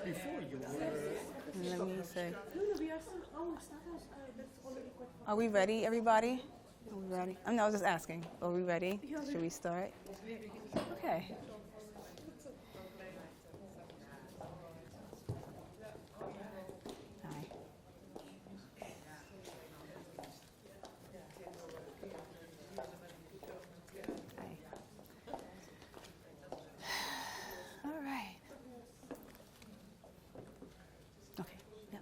Let me see. Are we ready, everybody? Are we ready? No, I was just asking. Are we ready? Should we start? Okay. Hi. All right. Okay. Yeah.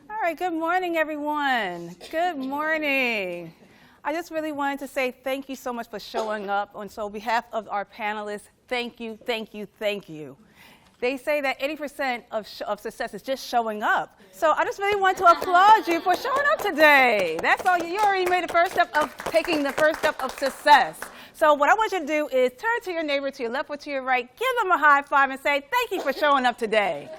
All right. Good morning, everyone. Good morning. I just really wanted to say thank you so much for showing up. And so on behalf of our panelists, thank you, thank you, thank you. They say that 80% of success is just showing up. So I just really want to applaud you for showing up today. That's all. You already made the first step of taking the first step of success. So what I want you to do is turn to your neighbor, to your left or to your right, give them a high five and say, thank you for showing up today.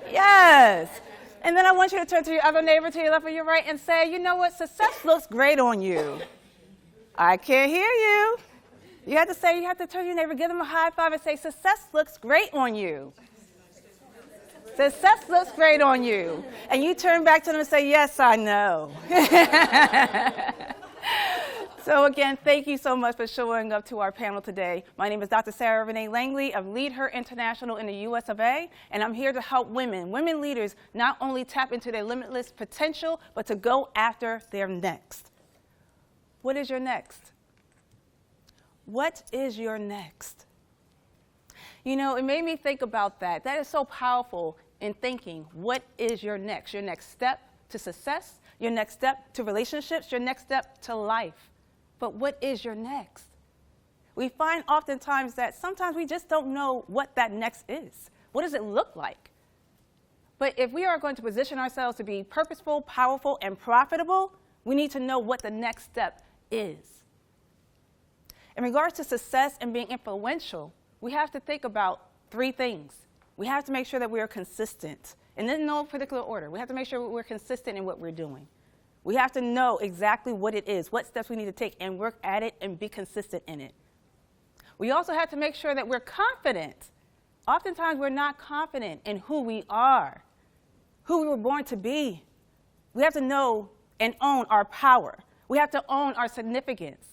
Yes. And then I want you to turn to your other neighbor, to your left or your right, and say, you know what, success looks great on you. I can't hear you. You have to turn to your neighbor, give them a high five, and say, success looks great on you. Success looks great on you. And you turn back to them and say, yes, I know. So again, thank you so much for showing up to our panel today. My name is Dr. Sarah Renee Langley of Lead Her International in the US of A, and I'm here to help women leaders, not only tap into their limitless potential, but to go after their next. What is your next? What is your next? You know, it made me think about that. That is so powerful in thinking, what is your next? Your next step to success, your next step to relationships, your next step to life. But what is your next? We find oftentimes that sometimes we just don't know what that next is. What does it look like? But if we are going to position ourselves to be purposeful, powerful, and profitable, we need to know what the next step is. In regards to success and being influential, we have to think about three things. We have to make sure that we are consistent, and in no particular order. We have to make sure we're consistent in what we're doing. We have to know exactly what it is, what steps we need to take, and work at it and be consistent in it. We also have to make sure that we're confident. Oftentimes, we're not confident in who we are, who we were born to be. We have to know and own our power. We have to own our significance.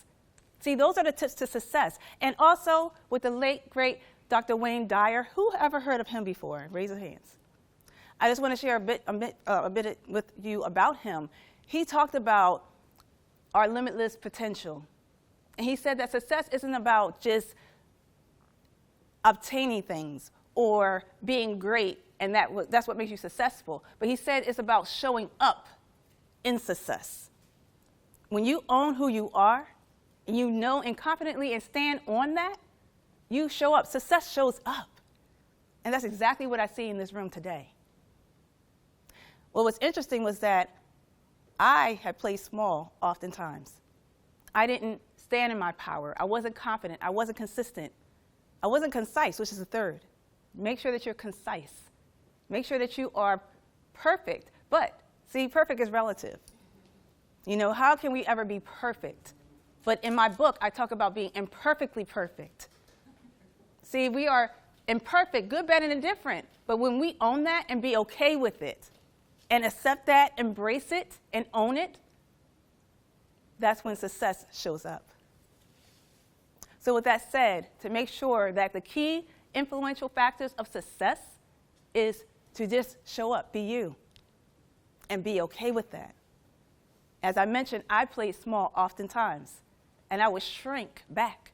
See, those are the tips to success. And also, with the late, great Dr. Wayne Dyer, who ever heard of him before? Raise your hands. I just want to share a bit with you about him. He talked about our limitless potential. And he said that success isn't about just obtaining things or being great, and that's what makes you successful. But he said it's about showing up in success. When you own who you are, and you know and confidently and stand on that, you show up. Success shows up. And that's exactly what I see in this room today. What was interesting was that I had played small oftentimes. I didn't stand in my power. I wasn't confident. I wasn't consistent. I wasn't concise, which is the third. Make sure that you're concise. Make sure that you are perfect. But, see, perfect is relative. You know, how can we ever be perfect? But in my book, I talk about being imperfectly perfect. See, we are imperfect, good, bad, and indifferent. But when we own that and be okay with it, and accept that, embrace it, and own it, that's when success shows up. So with that said, to make sure that the key influential factors of success is to just show up, be you, and be okay with that. As I mentioned, I played small oftentimes, and I would shrink back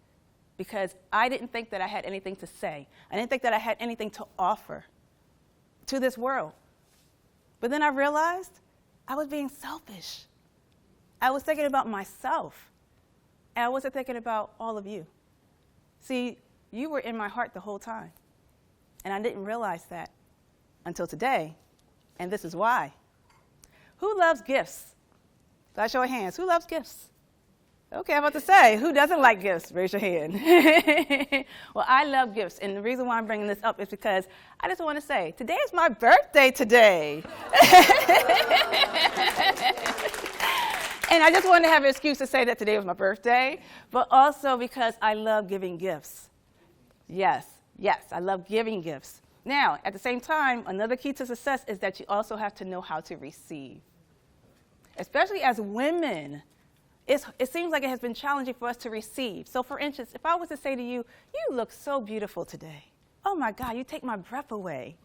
because I didn't think that I had anything to say. I didn't think that I had anything to offer to this world. But then I realized I was being selfish. I was thinking about myself, and I wasn't thinking about all of you. See, you were in my heart the whole time, and I didn't realize that until today, and this is why. Who loves gifts? Can I show of hands? Who loves gifts? Okay, I'm about to say, who doesn't like gifts? Raise your hand. Well, I love gifts, and the reason why I'm bringing this up is because I just want to say, today is my birthday today. And I just wanted to have an excuse to say that today was my birthday, but also because I love giving gifts. Yes, I love giving gifts. Now, at the same time, another key to success is that you also have to know how to receive. Especially as women, it seems like it has been challenging for us to receive. So for instance, if I was to say to you, you look so beautiful today. Oh my God, you take my breath away.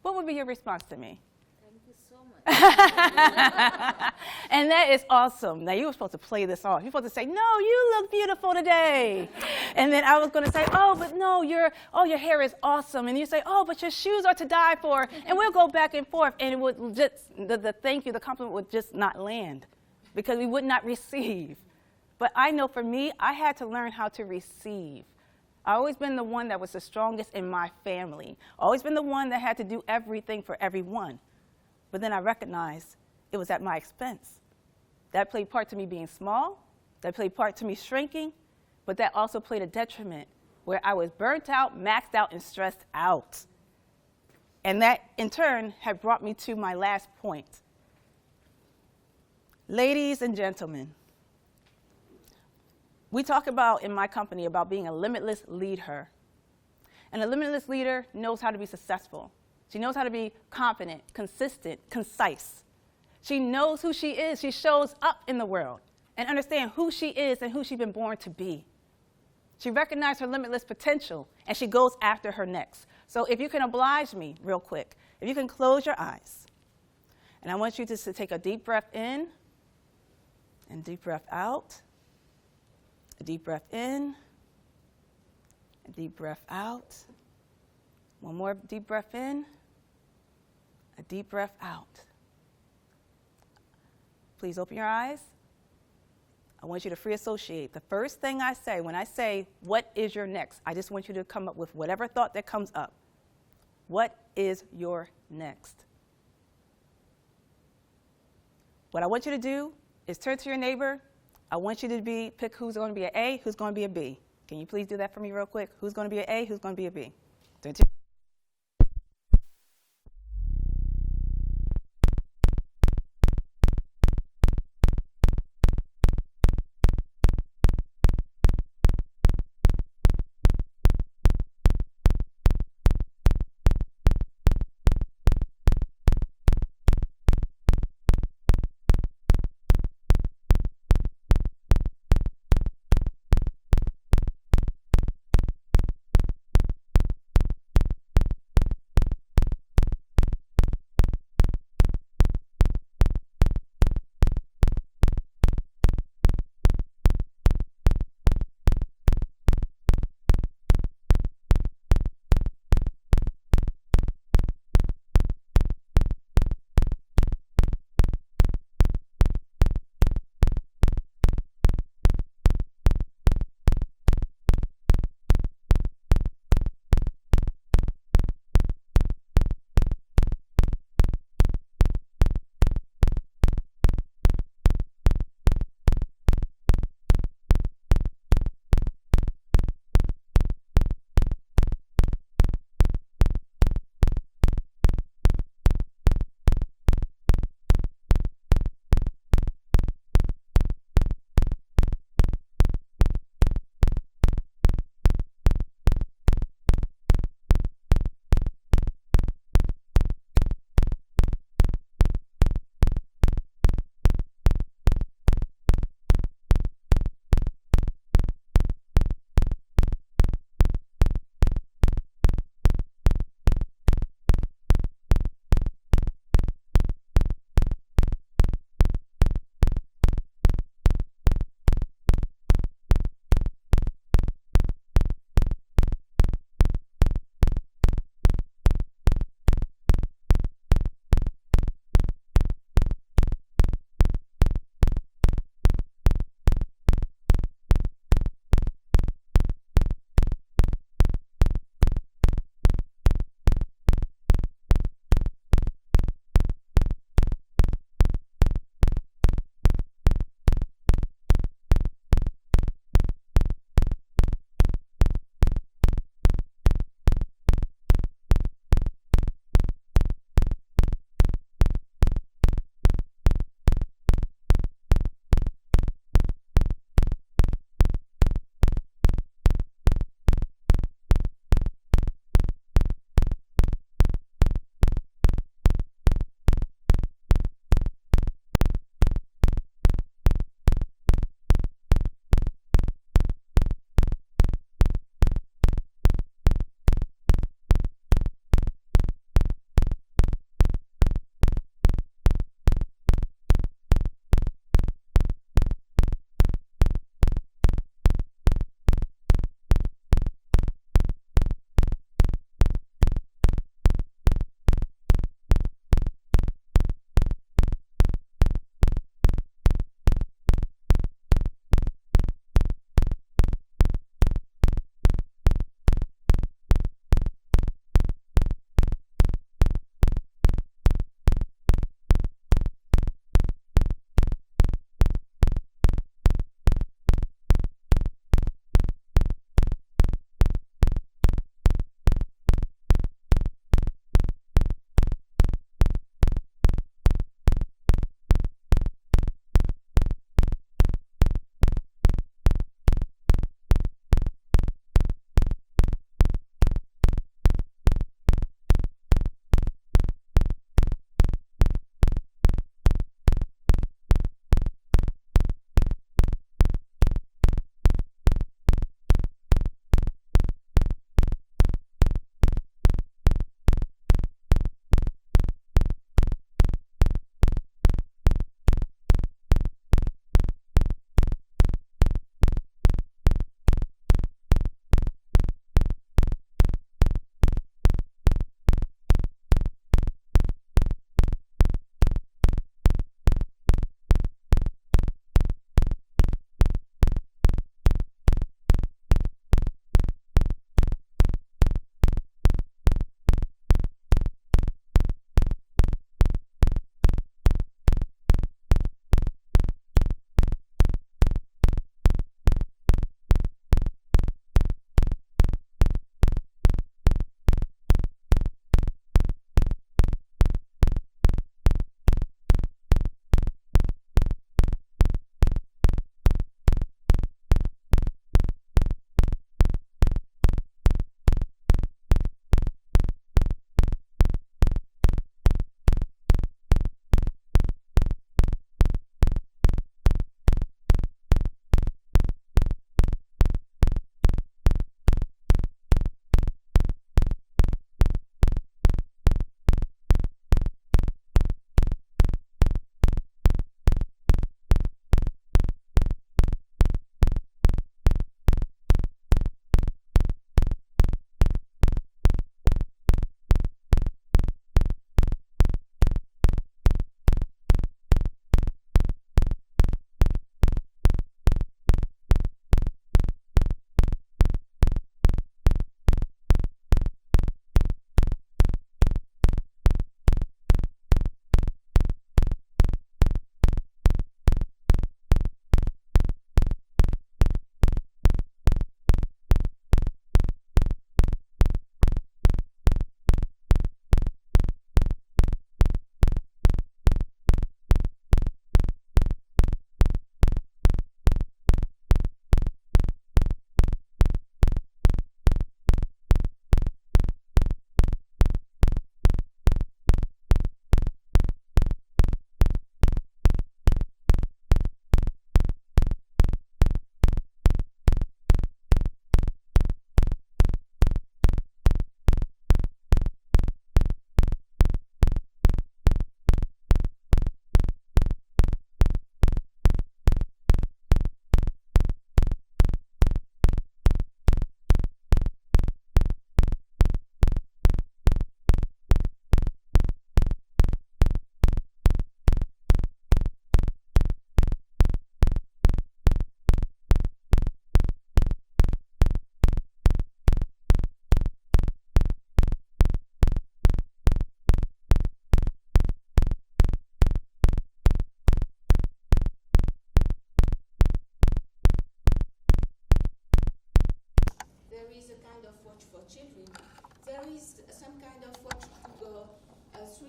What would be your response to me? Thank you so much. And that is awesome. Now, you were supposed to play this off. You're supposed to say, no, you look beautiful today. And then I was going to say, oh, but no, your hair is awesome. And you say, oh, but your shoes are to die for. And we'll go back and forth. And it would just, the thank you, the compliment would just not land because we would not receive. But I know for me, I had to learn how to receive. I've always been the one that was the strongest in my family. Always been the one that had to do everything for everyone. But then I recognized it was at my expense. That played part to me being small. That played part to me shrinking. But that also played a detriment where I was burnt out, maxed out, and stressed out. And that, in turn, had brought me to my last point. Ladies and gentlemen, we talk about, in my company, about being a limitless leader. And a limitless leader knows how to be successful. She knows how to be confident, consistent, concise. She knows who she is. She shows up in the world and understands who she is and who she's been born to be. She recognizes her limitless potential, and she goes after her next. So if you can oblige me real quick, if you can close your eyes. And I want you just to take a deep breath in and deep breath out. A deep breath in, a deep breath out. One more deep breath in, a deep breath out. Please open your eyes. I want you to free associate. The first thing I say, when I say, what is your next? I just want you to come up with whatever thought that comes up. What is your next? What I want you to do is turn to your neighbor. I want you to pick who's going to be an A, who's going to be a B. Can you please do that for me real quick? Who's going to be an A, who's going to be a B? Turn to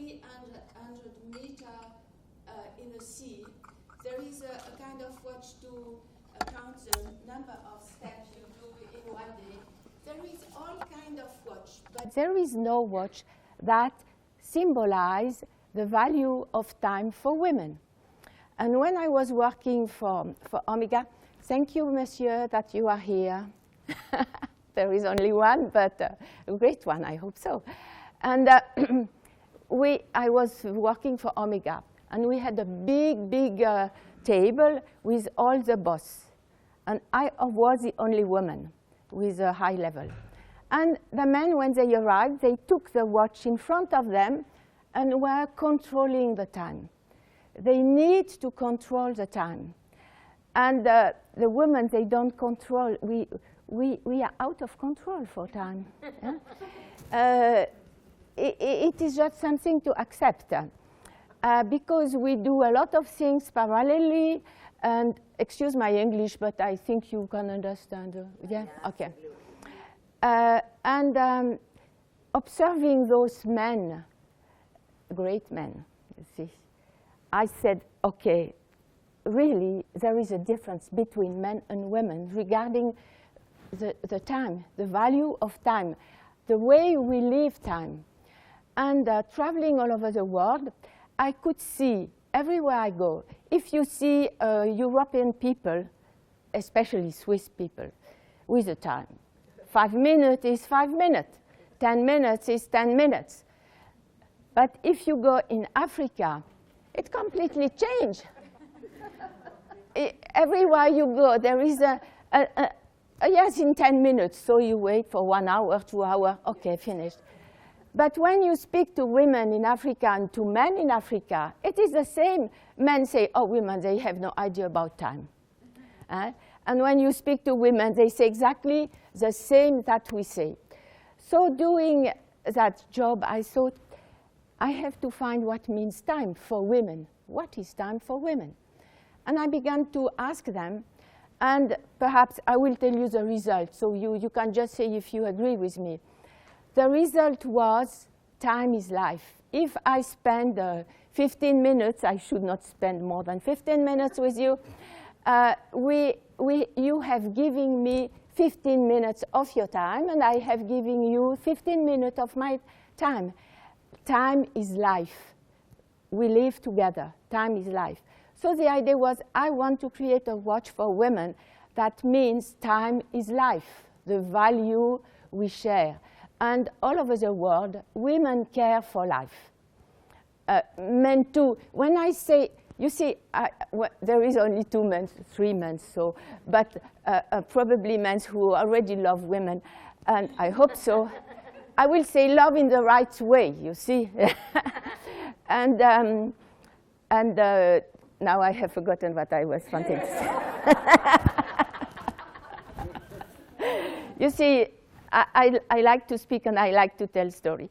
300 meter in the sea. There is a kind of watch to count the number of steps you do in one day. There is all kind of watch, but there is no watch that symbolizes the value of time for women. And when I was working for Omega, thank you, monsieur, that you are here. There is only one, but a great one, I hope so. And I was working for Omega, and we had a big table with all the boss. And I was the only woman with a high level. And the men, when they arrived, they took the watch in front of them and were controlling the time. They need to control the time. And the women, they don't control. We are out of control for time. It is just something to accept. Because we do a lot of things parallelly, and excuse my English, but I think you can understand. Yeah? Okay. And observing those men, great men, you see, I said, okay, really, there is a difference between men and women regarding the time, the value of time, the way we live time. And traveling all over the world, I could see everywhere I go, if you see European people, especially Swiss people, with the time. 5 minutes is 5 minutes. 10 minutes is 10 minutes. But if you go in Africa, it completely changed. Everywhere you go, there is yes, in 10 minutes, so you wait for 1 hour, 2 hours, okay, finished. But when you speak to women in Africa and to men in Africa, it is the same. Men say, oh, women, they have no idea about time. And when you speak to women, they say exactly the same that we say. So doing that job, I thought, I have to find what means time for women. What is time for women? And I began to ask them, and perhaps I will tell you the result, so you can just say if you agree with me. The result was time is life. If I spend 15 minutes, I should not spend more than 15 minutes with you. You have given me 15 minutes of your time, and I have given you 15 minutes of my time. Time is life. We live together. Time is life. So the idea was I want to create a watch for women. That means time is life, the value we share. And all over the world, women care for life. Men too. When I say, you see, there is only 2 men, 3 men, so, but probably men who already love women, and I hope so. I will say love in the right way, you see. and now I have forgotten what I was wanting to say. You see, I like to speak and I like to tell story.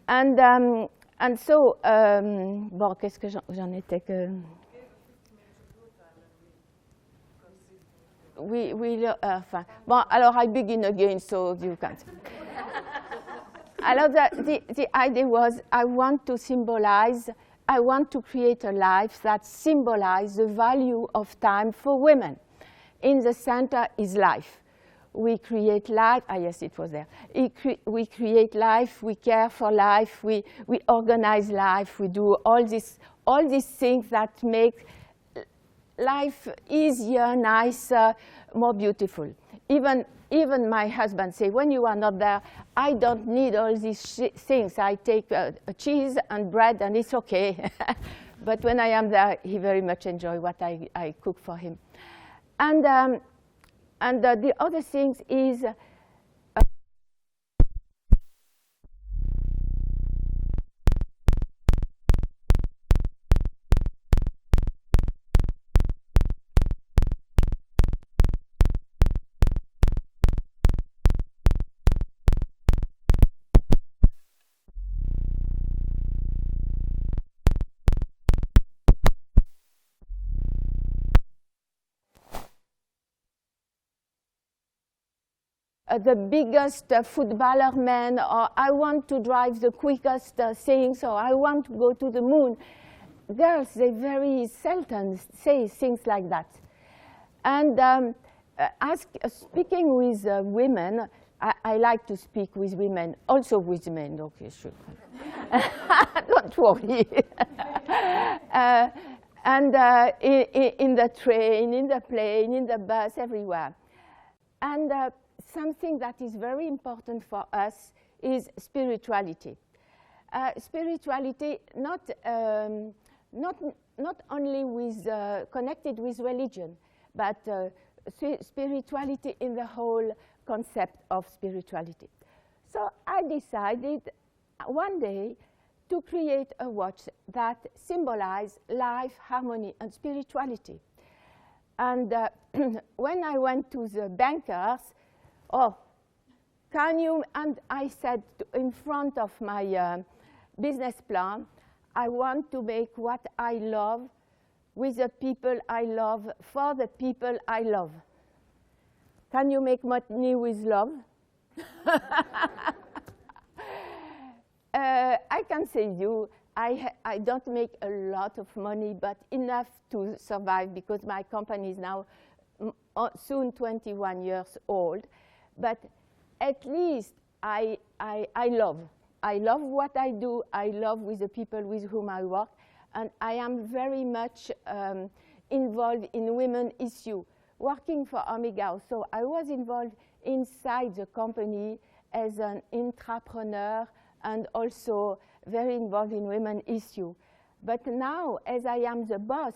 And so, bon, qu'est-ce que j'en étais que... Enfin, bon, alors I begin again, so you can't. Alors the idea was I want to symbolize, I want to create a life that symbolizes the value of time for women. In the center is life. We create life. Ah, yes, it was there. We create life. We care for life. We organize life. We do all these things that make life easier, nicer, more beautiful. Even my husband say, when you are not there, I don't need all these things. I take cheese and bread, and it's okay. But when I am there, he very much enjoy what I cook for him. And the other thing is the biggest footballer man, or I want to drive the quickest things, or I want to go to the moon. Girls, they very seldom say things like that. And speaking with women, I like to speak with women, also with men. Okay, sure. Don't worry. In the train, in the plane, in the bus, everywhere. And something that is very important for us is spirituality. Spirituality not only with, connected with religion, but spirituality in the whole concept of spirituality. So I decided one day to create a watch that symbolized life, harmony, and spirituality. And when I went to the bankers, oh, can you, and I said in front of my business plan, I want to make what I love with the people I love, for the people I love. Can you make money with love? I can say I don't make a lot of money, but enough to survive, because my company is now soon 21 years old. But at least I love. I love what I do. I love with the people with whom I work. And I am very much involved in women issue, working for Omega. So I was involved inside the company as an entrepreneur and also very involved in women issue. But now, as I am the boss,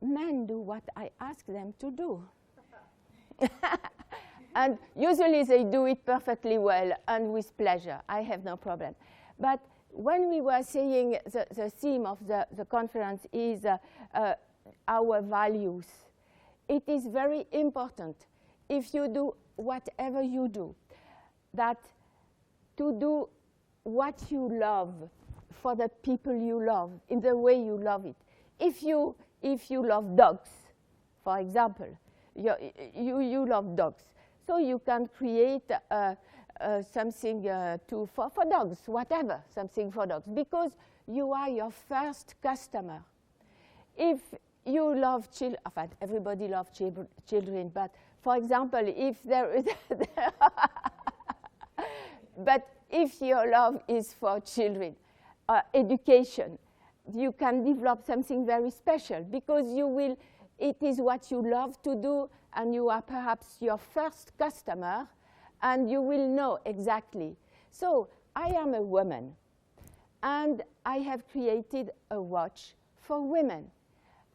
men do what I ask them to do. And usually they do it perfectly well and with pleasure. I have no problem. But when we were saying the theme of the conference is our values, it is very important, if you do whatever you do, that to do what you love for the people you love, in the way you love it. If you love dogs, for example, you love dogs, so you can create something for dogs, whatever, something for dogs, because you are your first customer. If you love children, in fact, everybody loves children, but for example, if there is, but if your love is for children, education, you can develop something very special, because it is what you love to do, and you are perhaps your first customer, and you will know exactly. So I am a woman, and I have created a watch for women.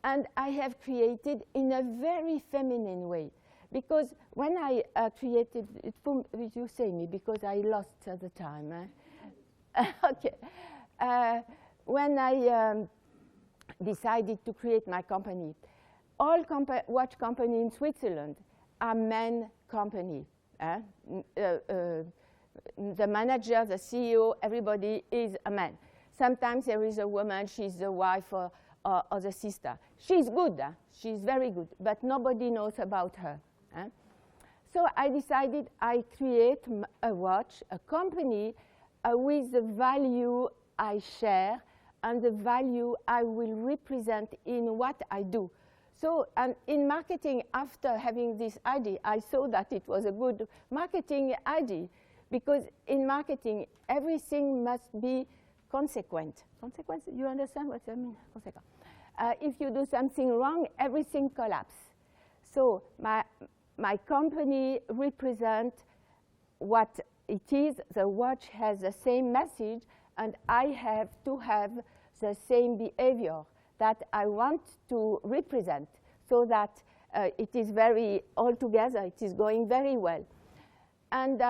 And I have created in a very feminine way. Because when I created it, you say me, because I lost at the time. Okay. When I decided to create my company, all watch companies in Switzerland are men company. The manager, the CEO, everybody is a man. Sometimes there is a woman, she's the wife or the sister. She's good, she's very good, but nobody knows about her. So I decided I create a watch, a company with the value I share and the value I will represent in what I do. So, and in marketing, after having this idea, I saw that it was a good marketing idea, because in marketing, everything must be consequent. Consequence, you understand what I mean? Consequent. If you do something wrong, everything collapses. So my company represents what it is. The watch has the same message, and I have to have the same behavior that I want to represent, so that it is very, altogether, it is going very well. And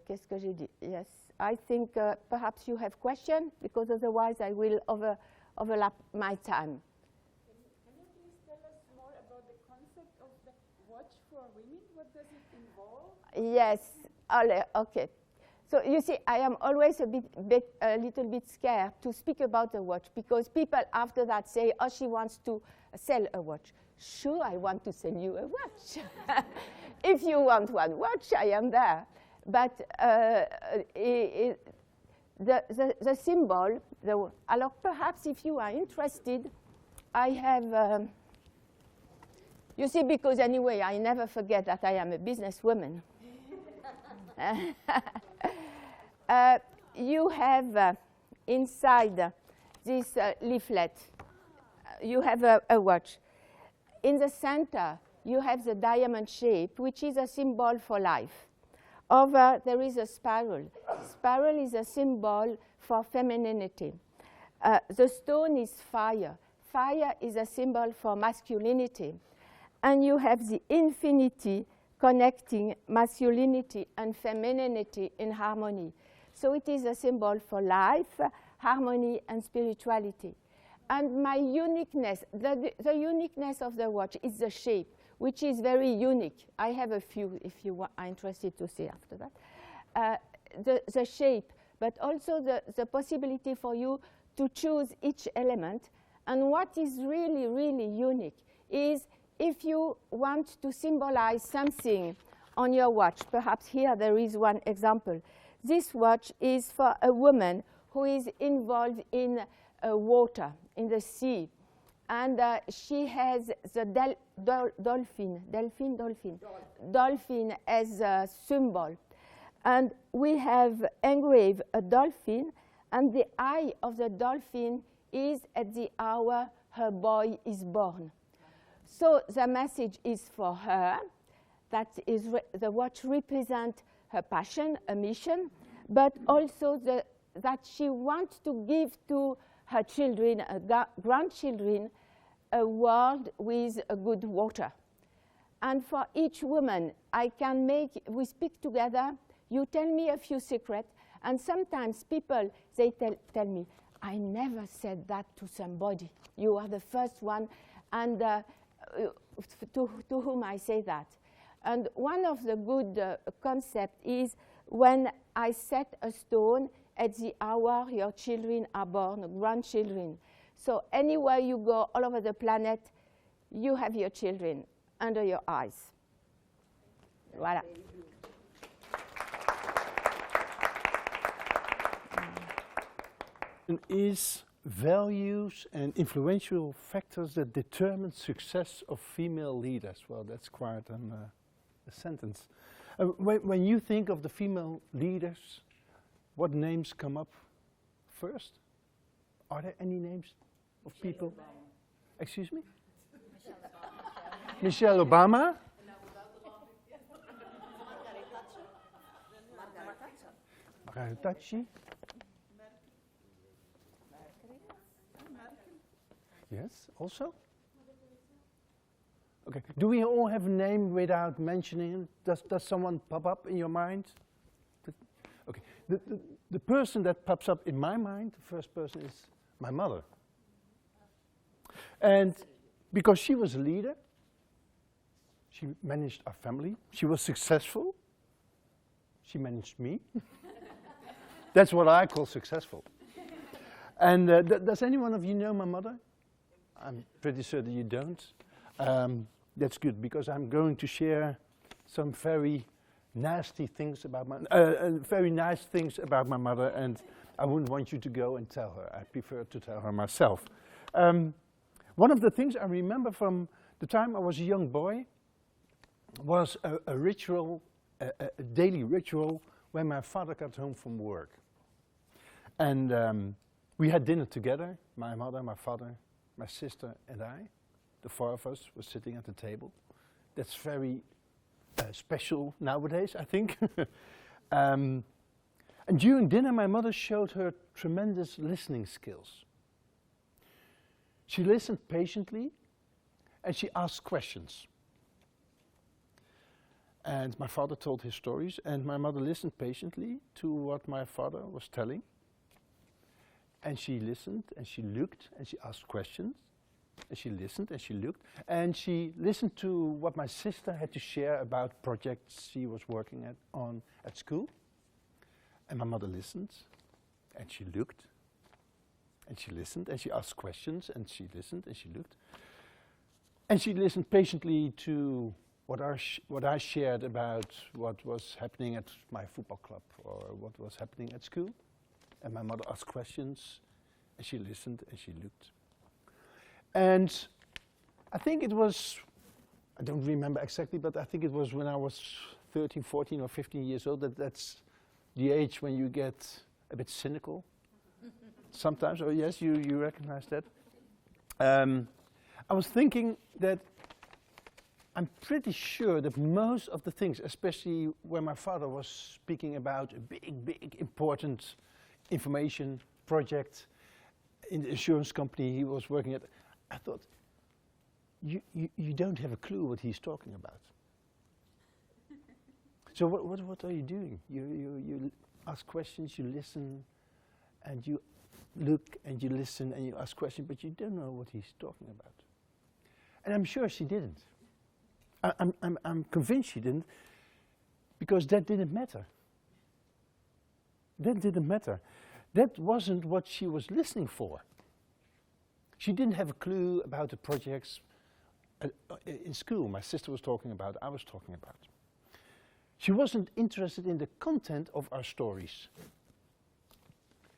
qu'est-ce que j'ai dit? Yes. I think perhaps you have questions, because otherwise I will overlap my time. Can you please tell us more about the concept of the watch for women? What does it involve? Yes. Okay. So you see, I am always a little bit scared to speak about a watch, because people after that say, oh, she wants to sell a watch. Sure, I want to sell you a watch. if you want one watch, I am there. But the symbol, alors perhaps if you are interested, I have, you see, because anyway, I never forget that I am a businesswoman. You have inside this leaflet, you have a watch. In the center, you have the diamond shape, which is a symbol for life. Over, there is a spiral. Spiral is a symbol for femininity. The stone is fire. Fire is a symbol for masculinity. And you have the infinity connecting masculinity and femininity in harmony. So it is a symbol for life, harmony, and spirituality. And my uniqueness, the uniqueness of the watch is the shape, which is very unique. I have a few, if you are interested to see after that. The shape, but also the possibility for you to choose each element. And what is really, really unique is if you want to symbolize something on your watch, perhaps here there is one example. This watch is for a woman who is involved in water, in the sea. And she has the dolphin as a symbol. And we have engraved a dolphin, and the eye of the dolphin is at the hour her boy is born. So the message is for her, that is the watch represents her passion, a mission, but also that she wants to give to her children, grandchildren, a world with a good water. And for each woman, we speak together, you tell me a few secrets, and sometimes people, they tell me, I never said that to somebody. You are the first one, and to whom I say that. And one of the good concepts is when I set a stone at the hour your children are born, grandchildren. So anywhere you go all over the planet, you have your children under your eyes. Voilà. Is values and influential factors that determine success of female leaders? Well, that's quite a sentence. When you think of the female leaders, what names come up first? Are there any names of people? Excuse me? Michelle Obama? Margaret Thatcher? Yes, also? Okay. Do we all have a name without mentioning it? Does someone pop up in your mind? Okay. The person that pops up in my mind, the first person is my mother. And because she was a leader, she managed our family, she was successful, she managed me. That's what I call successful. And does any one of you know my mother? I'm pretty sure that you don't. That's good, because I'm going to share some very nasty things about very nice things about my mother, and I wouldn't want you to go and tell her. I prefer to tell her myself. One of the things I remember from the time I was a young boy was a ritual, a daily ritual, when my father got home from work. And we had dinner together, my mother, my father, my sister and I. The four of us were sitting at the table. That's very special nowadays, I think. And during dinner, my mother showed her tremendous listening skills. She listened patiently, and she asked questions. And my father told his stories, and my mother listened patiently to what my father was telling. And she listened, and she looked, and she asked questions. And she listened, and she looked. And she listened to what my sister had to share about projects she was working on at school. And my mother listened, and she looked, and she listened, and she asked questions, and she listened, and she looked. And she listened patiently to what I shared about what was happening at my football club or what was happening at school. And my mother asked questions, and she listened, and she looked. And I think it was, I don't remember exactly, but I think it was when I was 13, 14 or 15 years old, that's the age when you get a bit cynical. Sometimes, oh yes, you recognize that. I was thinking that I'm pretty sure that most of the things, especially when my father was speaking about a big, important information project in the insurance company he was working at, I thought, you don't have a clue what he's talking about. So what are you doing? You ask questions, you listen, and you look and you listen and you ask questions, but you don't know what he's talking about. And I'm sure she didn't. I'm convinced she didn't, because that didn't matter. That didn't matter. That wasn't what she was listening for. She didn't have a clue about the projects in school my sister was talking about, I was talking about. She wasn't interested in the content of our stories.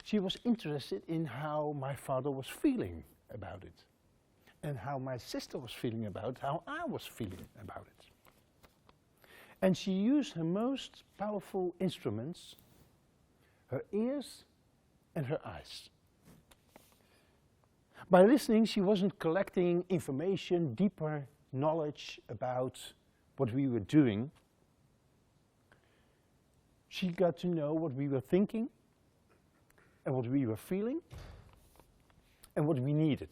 She was interested in how my father was feeling about it, and how my sister was feeling about how I was feeling about it. And she used her most powerful instruments, her ears and her eyes. By listening, she wasn't collecting information, deeper knowledge about what we were doing. She got to know what we were thinking, and what we were feeling, and what we needed.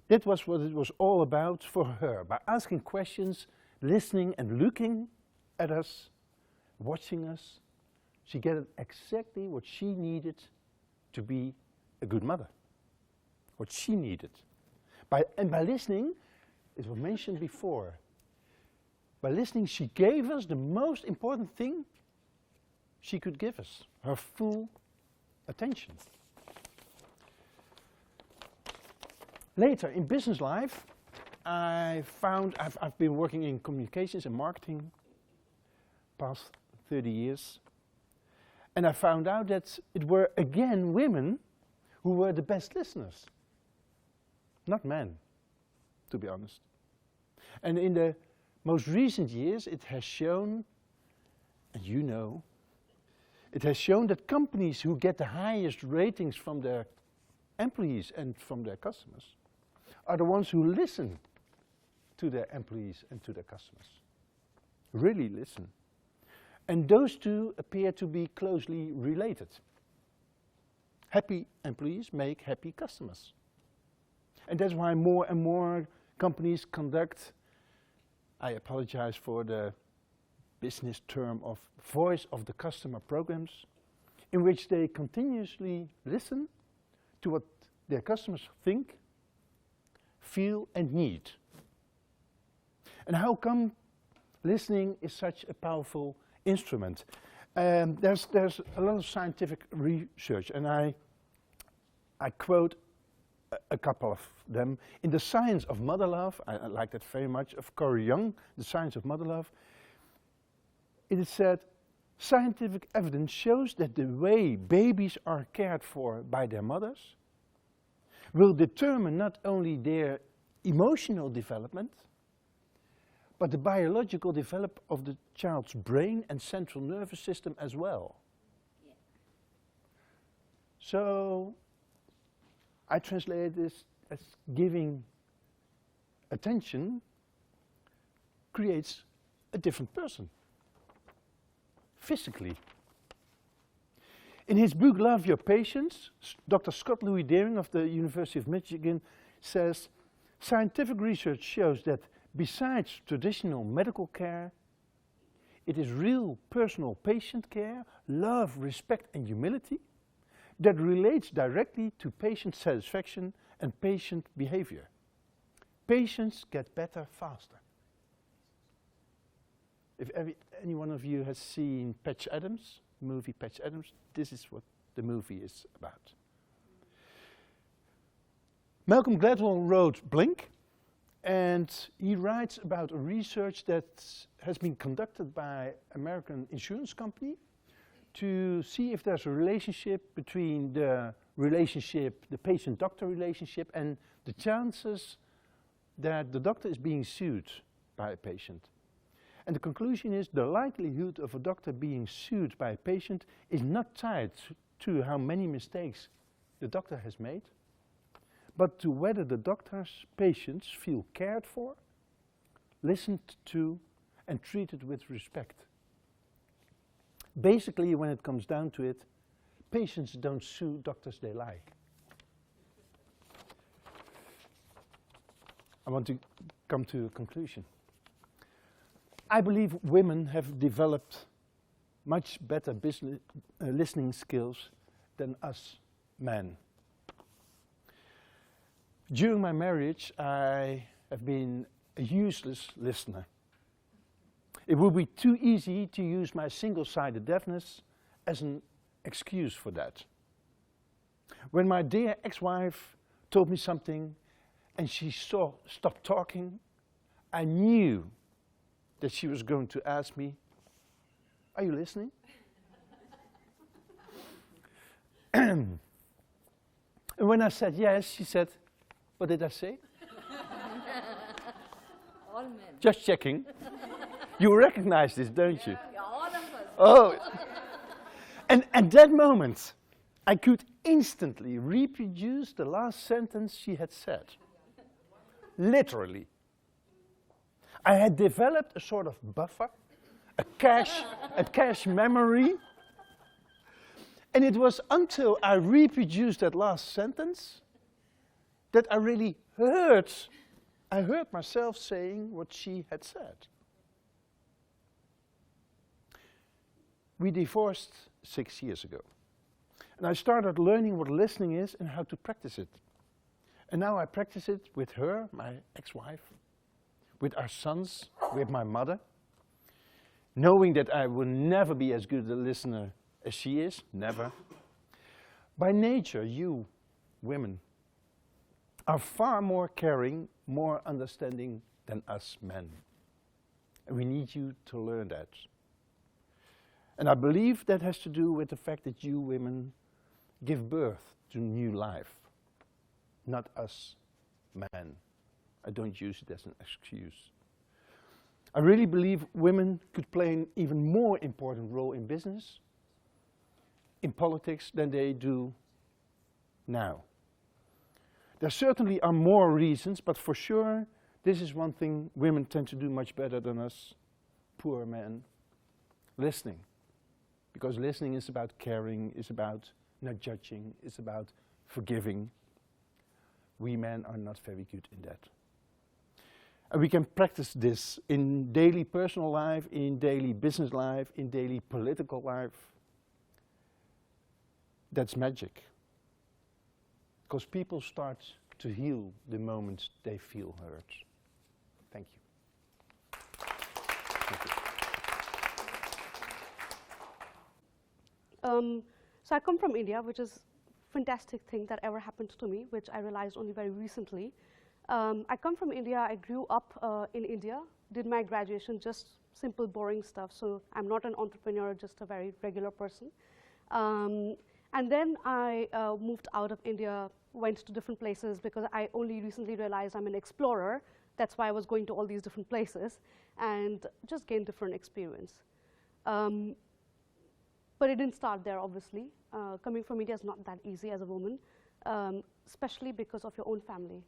That was what it was all about for her. By asking questions, listening and looking at us, watching us, she got exactly what she needed to be a good mother. What she needed. And by listening, it was mentioned before, by listening she gave us the most important thing she could give us, her full attention. Later in business life, I found I've been working in communications and marketing past 30 years, and I found out that it were again women who were the best listeners, not men, to be honest. And in the most recent years, it has shown, and you know, it has shown that companies who get the highest ratings from their employees and from their customers are the ones who listen to their employees and to their customers. Really listen. And those two appear to be closely related. Happy employees make happy customers. And that's why more and more companies conduct, I apologize for the business term of voice of the customer programs, in which they continuously listen to what their customers think, feel and need. And how come listening is such a powerful instrument? There's a lot of scientific research, and I quote a couple of them. In The Science of Mother Love, I like that very much, of Corey Young, The Science of Mother Love, it is said, scientific evidence shows that the way babies are cared for by their mothers will determine not only their emotional development, but the biological development of the child's brain and central nervous system as well. Yeah. So I translate this as giving attention creates a different person, physically. In his book, Love Your Patients, Dr. Scott Louis Deering of the University of Michigan says, scientific research shows that besides traditional medical care, it is real personal patient care, love, respect and humility that relates directly to patient satisfaction and patient behavior. Patients get better faster. If any one of you has seen Patch Adams, the movie Patch Adams, this is what the movie is about. Malcolm Gladwell wrote Blink, And he writes about a research that has been conducted by American insurance company to see if there's a relationship between the patient-doctor relationship and the chances that the doctor is being sued by a patient. And the conclusion is the likelihood of a doctor being sued by a patient is not tied to how many mistakes the doctor has made, but to whether the doctor's patients feel cared for, listened to, and treated with respect. Basically, when it comes down to it, patients don't sue doctors they like. I want to come to a conclusion. I believe women have developed much better listening skills than us men. During my marriage, I have been a useless listener. It would be too easy to use my single-sided deafness as an excuse for that. When my dear ex-wife told me something and she stopped talking, I knew that she was going to ask me, "Are you listening?" And when I said yes, she said, "What did I say?" All men. Just checking. You recognize this, don't you? Yeah, all of us. Oh. And at that moment, I could instantly reproduce the last sentence she had said. Literally. I had developed a sort of buffer, a cache memory. And it was until I reproduced that last sentence that I really heard myself saying what she had said. We divorced 6 years ago. And I started learning what listening is and how to practice it. And now I practice it with her, my ex-wife, with our sons, with my mother, knowing that I will never be as good a listener as she is, never. By nature, you, women, are far more caring, more understanding than us men. And we need you to learn that. And I believe that has to do with the fact that you women give birth to new life, not us men. I don't use it as an excuse. I really believe women could play an even more important role in business, in politics, than they do now. There certainly are more reasons, but for sure, this is one thing women tend to do much better than us poor men. Listening. Because listening is about caring, is about not judging, is about forgiving. We men are not very good in that. And we can practice this in daily personal life, in daily business life, in daily political life. That's magic. Because people start to heal the moment they feel heard. Thank you. Thank you. So I come from India, which is a fantastic thing that ever happened to me, which I realized only very recently. I come from India, I grew up in India, did my graduation, just simple, boring stuff. So I'm not an entrepreneur, just a very regular person. And then I moved out of India, went to different places because I only recently realized I'm an explorer. That's why I was going to all these different places and just gained different experience. But it didn't start there, obviously. Coming from India is not that easy as a woman, especially because of your own family.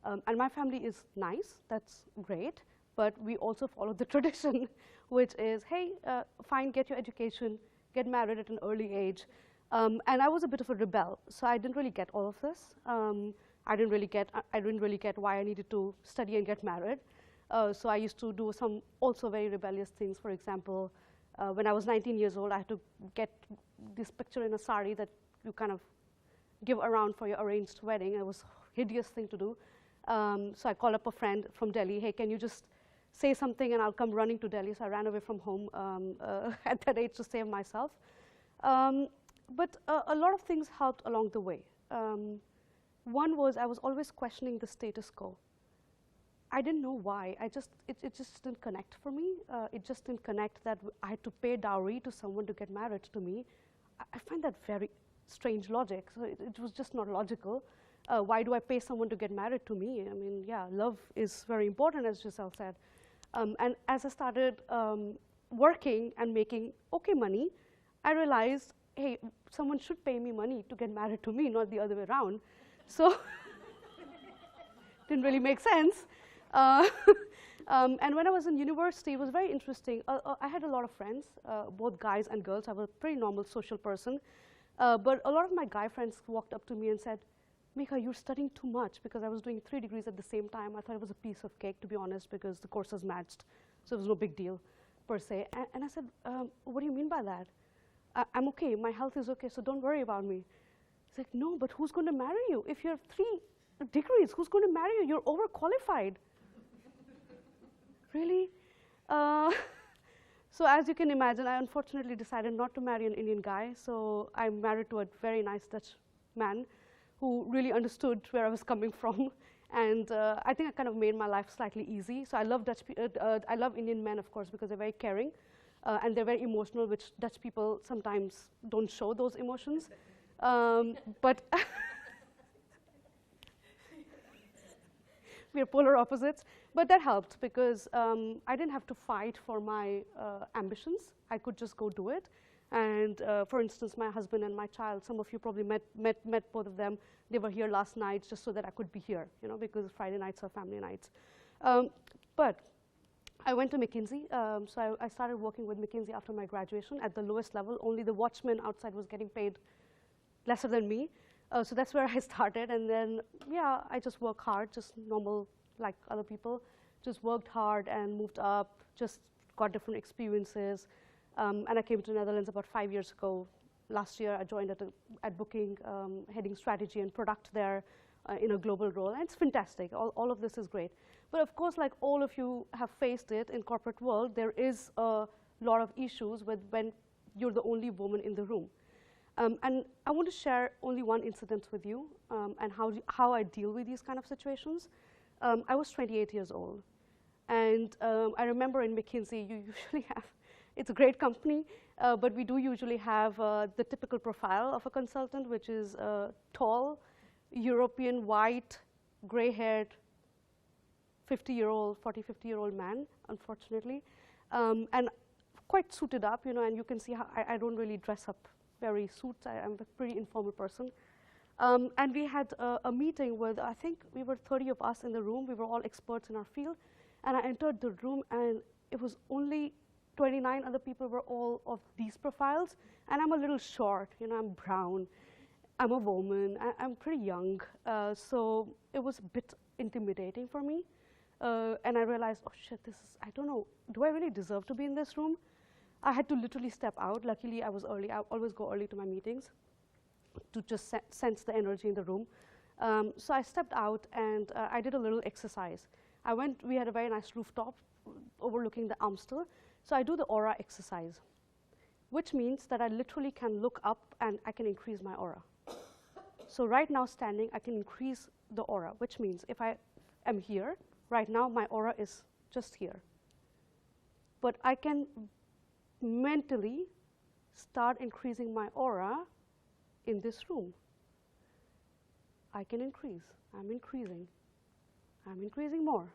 And my family is nice, that's great, but we also follow the tradition, which is, hey, fine, get your education, get married at an early age. And I was a bit of a rebel, so I didn't really get all of this. I didn't really get why I needed to study and get married. So I used to do some also very rebellious things. For example, when I was 19 years old, I had to get this picture in a sari that you kind of give around for your arranged wedding. It was a hideous thing to do. So I called up a friend from Delhi, hey, can you just say something and I'll come running to Delhi. So I ran away from home at that age to save myself. But a lot of things helped along the way. One was I was always questioning the status quo. I didn't know why. It just didn't connect for me. It just didn't connect that I had to pay dowry to someone to get married to me. I find that very strange logic. So it was just not logical. Why do I pay someone to get married to me? I mean, yeah, love is very important, as Giselle said. And as I started working and making okay money, I realized, hey, someone should pay me money to get married to me, not the other way around. So didn't really make sense. And when I was in university, it was very interesting. I had a lot of friends, both guys and girls. I was a pretty normal social person. But a lot of my guy friends walked up to me and said, Megha, you're studying too much, because I was doing 3 degrees at the same time. I thought it was a piece of cake, to be honest, because the courses matched. So it was no big deal, per se. And I said, what do you mean by that? I'm okay. My health is okay, so don't worry about me. He's like, no, but who's going to marry you? If you have 3 degrees, who's going to marry you? You're overqualified. Really? So as you can imagine, I unfortunately decided not to marry an Indian guy. So I'm married to a very nice Dutch man who really understood where I was coming from. And I think I kind of made my life slightly easy. So I love I love Indian men, of course, because they're very caring. And they're very emotional, which Dutch people sometimes don't show those emotions. But we are polar opposites. But that helped, because I didn't have to fight for my ambitions. I could just go do it. And for instance, my husband and my child, some of you probably met both of them. They were here last night just so that I could be here, because Friday nights are family nights. But I went to McKinsey. So I started working with McKinsey after my graduation at the lowest level. Only the watchman outside was getting paid lesser than me. So that's where I started. And then, yeah, I just work hard, just normal like other people. Just worked hard and moved up, just got different experiences. And I came to the Netherlands about 5 years ago. Last year, I joined at Booking, heading strategy and product there in a global role. And it's fantastic. All of this is great. But of course, like all of you have faced it in corporate world, there is a lot of issues with when you're the only woman in the room. And I want to share only one incident with you and how I deal with these kind of situations. I was 28 years old. And I remember in McKinsey, you usually have, it's a great company, but we do usually have the typical profile of a consultant, which is tall, European, white, gray-haired, 50-year-old, 50-year-old man, unfortunately, and quite suited up, and you can see how I don't really dress up very suits. I'm a pretty informal person. And we had a meeting with, I think we were 30 of us in the room. We were all experts in our field. And I entered the room, and it was only 29 other people were all of these profiles. And I'm a little short, I'm brown. I'm a woman. I'm pretty young. So it was a bit intimidating for me. And I realized, oh shit, I don't know, do I really deserve to be in this room? I had to literally step out. Luckily, I was early. I always go early to my meetings to just sense the energy in the room. So I stepped out, and I did a little exercise. We had a very nice rooftop overlooking the Amstel. So I do the aura exercise, which means that I literally can look up and I can increase my aura. So right now standing, I can increase the aura, which means if I am here, right now my aura is just here. But I can mentally start increasing my aura in this room. I can increase. I'm increasing. I'm increasing more.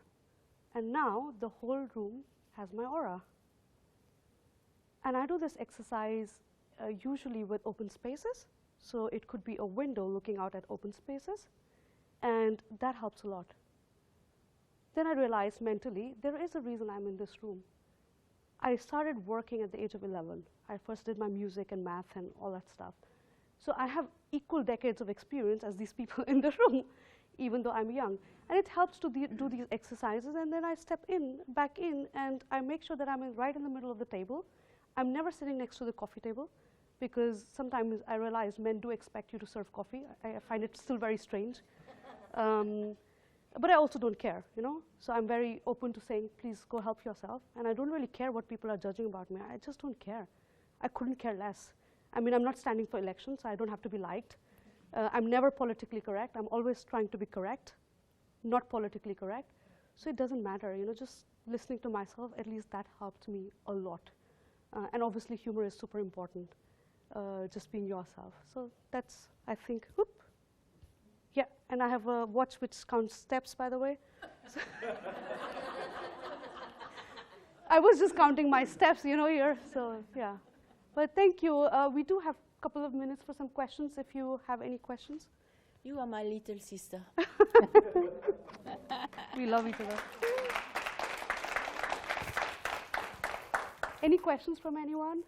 And now the whole room has my aura. And I do this exercise usually with open spaces. So it could be a window looking out at open spaces. And that helps a lot. Then I realized mentally, there is a reason I'm in this room. I started working at the age of 11. I first did my music and math and all that stuff. So I have equal decades of experience as these people in the room, even though I'm young. And it helps to do these exercises, and then I step back in, and I make sure that I'm right in the middle of the table. I'm never sitting next to the coffee table, because sometimes I realize men do expect you to serve coffee. I find it still very strange. But I also don't care, So I'm very open to saying, please go help yourself. And I don't really care what people are judging about me. I just don't care. I couldn't care less. I mean, I'm not standing for elections, so I don't have to be liked. I'm never politically correct. I'm always trying to be correct, not politically correct. So it doesn't matter, you know, just listening to myself, at least that helped me a lot. And obviously humor is super important, just being yourself. So that's, I think, whoop. Yeah, and I have a watch which counts steps, by the way. So I was just counting my steps, you know, here, so yeah. But thank you. We do have a couple of minutes for some questions, if you have any questions. You are my little sister. We love each other. Any questions from anyone?